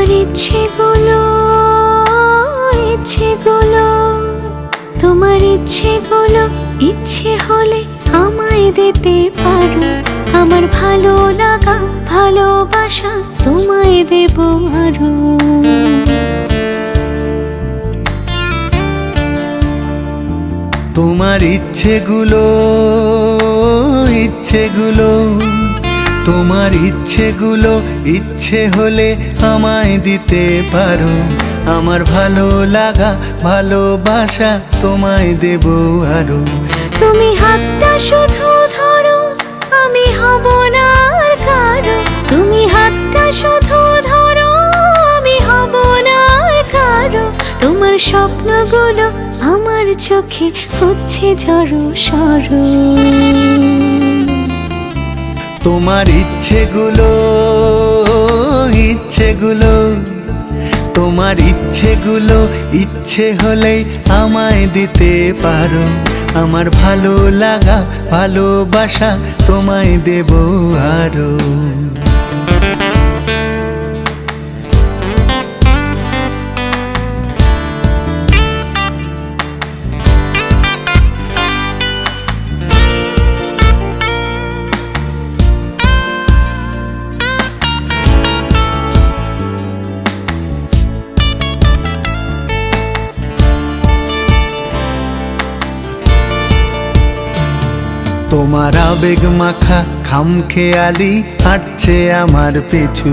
তোমার ইচ্ছেগুলো ইচ্ছেগুলো তোমার ইচ্ছেগুলো ইচ্ছে হলে আমায় দিতে পারো। আমার ভালো লাগা ভালোবাসা তোমায় দেব আরো। তোমার ইচ্ছেগুলো ইচ্ছেগুলো তোমার ইচ্ছেগুলো ইচ্ছে হলে আমায় দিতে পারো। আমার ভালো লাগা ভালোবাসা তোমায় দেব আরো। তুমি হাতটা শুধু ধরো, আমি হব না আর কারো। তুমি হাতটা শুধু ধরো, আমি হব না আর কারো। তোমার স্বপ্নগুলো আমার চোখে হচ্ছে ঝড়ো সরো। তোমার ইচ্ছেগুলো ইচ্ছেগুলো তোমার ইচ্ছেগুলো ইচ্ছে হলেই আমায় দিতে পারো। আমার ভালো লাগা ভালোবাসা তোমায় দেব আরো। তোমার আবেগ মাখা খামখেয়ালি হাঁটছে আমার পিছু।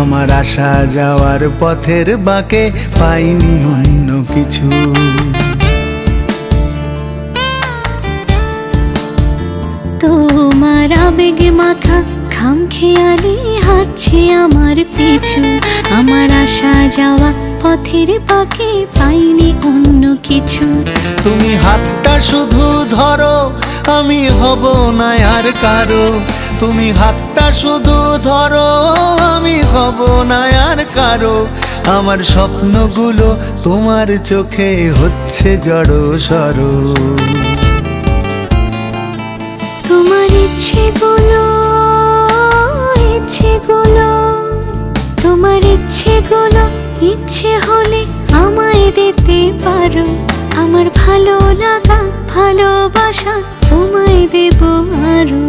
আমার আসা যাওয়ার পথের বাঁকে পাইনি অন্য কিছু। তোমার আবেগ মাখা খামখেয়ালি হাঁটছে আমার পিছু। আমার আসা যাওয়া পথের বাঁকে পাইনি অন্য কিছু। তুমি হাতটা শুধু ধরো, আমি হব না আর কারো। তুমি হাতটা শুধু ধরো, আমি হব না আর কারো। আমার স্বপ্নগুলো তোমার চোখে হচ্ছে জড়ো সরো। তোমার ইচ্ছেগুলো ইচ্ছেগুলো তোমার ইচ্ছেগুলো ইচ্ছে হলে আমায় দিতে পারো। আমার ভালো লাগা ভালোবাসা তোমায় দেব আরো।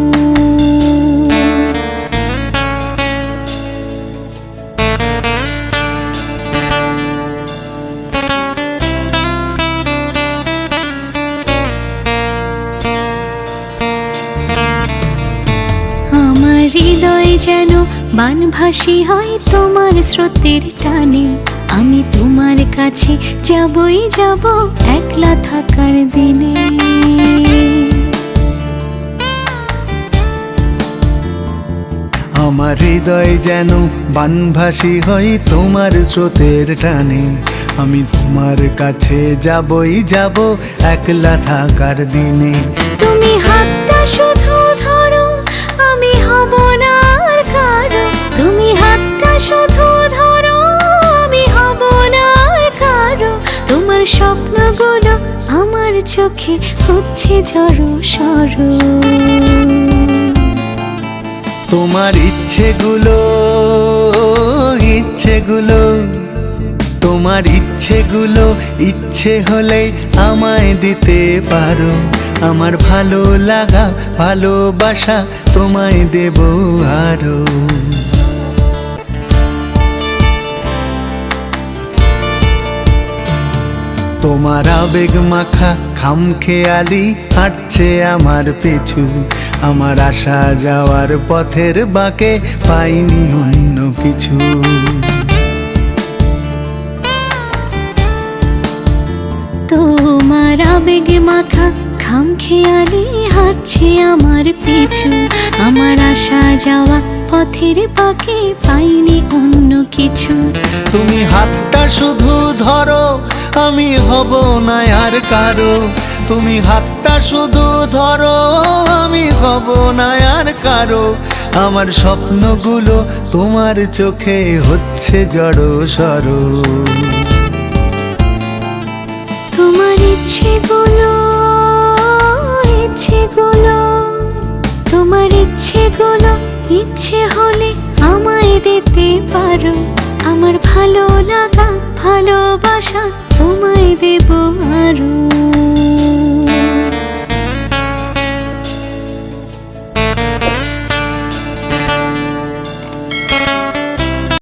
আমার হৃদয় যেন বানভাসী হয় তোমার স্রোতের টানে। আমি তোমার কাছে যাবই যাব একলা থাকার দিনে। আমার হৃদয় যেন বানভাসী হয় তোমার স্রোতের টানে। আমি তোমার কাছে যাবই যাব একলা থাকার দিনে। তুমি হাতটা শুধু ধরো, আমি হব না আর কারো। তুমি হাতটা শুধু ধরো, আমি হব না আর কারো। তোমার স্বপ্নগুলো আমার চোখে হচ্ছে ঝড়ো সরো। তোমার ইচ্ছেগুলো ইচ্ছেগুলো তোমার ইচ্ছেগুলো ইচ্ছে হলেই আমায় দিতে পারো। আমার ভালো লাগা ভালোবাসা তোমায় দেব আরো। তোমার আবেগ মাখা খামখেয়ালি হাঁটছে আমার পিছু। আমার আসা যাওয়ার পথের বাঁকে পাইনি অন্য কিছু। তোমার আবেগ মাখা খামখেয়ালি হাঁটছে আমার পিছু। আমার আসা যাওয়া পথের বাঁকে পাইনি অন্য কিছু। তুমি হাতটা শুধু ধরো, আমি হব না আর কারো। তুমি হাতটা শুধু ধরো, আমি হব না আর কারো। আমার স্বপ্নগুলো তোমার চোখে হচ্ছে জড়ো সরো। তোমার ইচ্ছেগুলো ইচ্ছেগুলো তোমার ইচ্ছেগুলো ইচ্ছে হলে আমায় দিতে পারো। আমার ভালো লাগা ভালোবাসা তোমায় দেব আরো।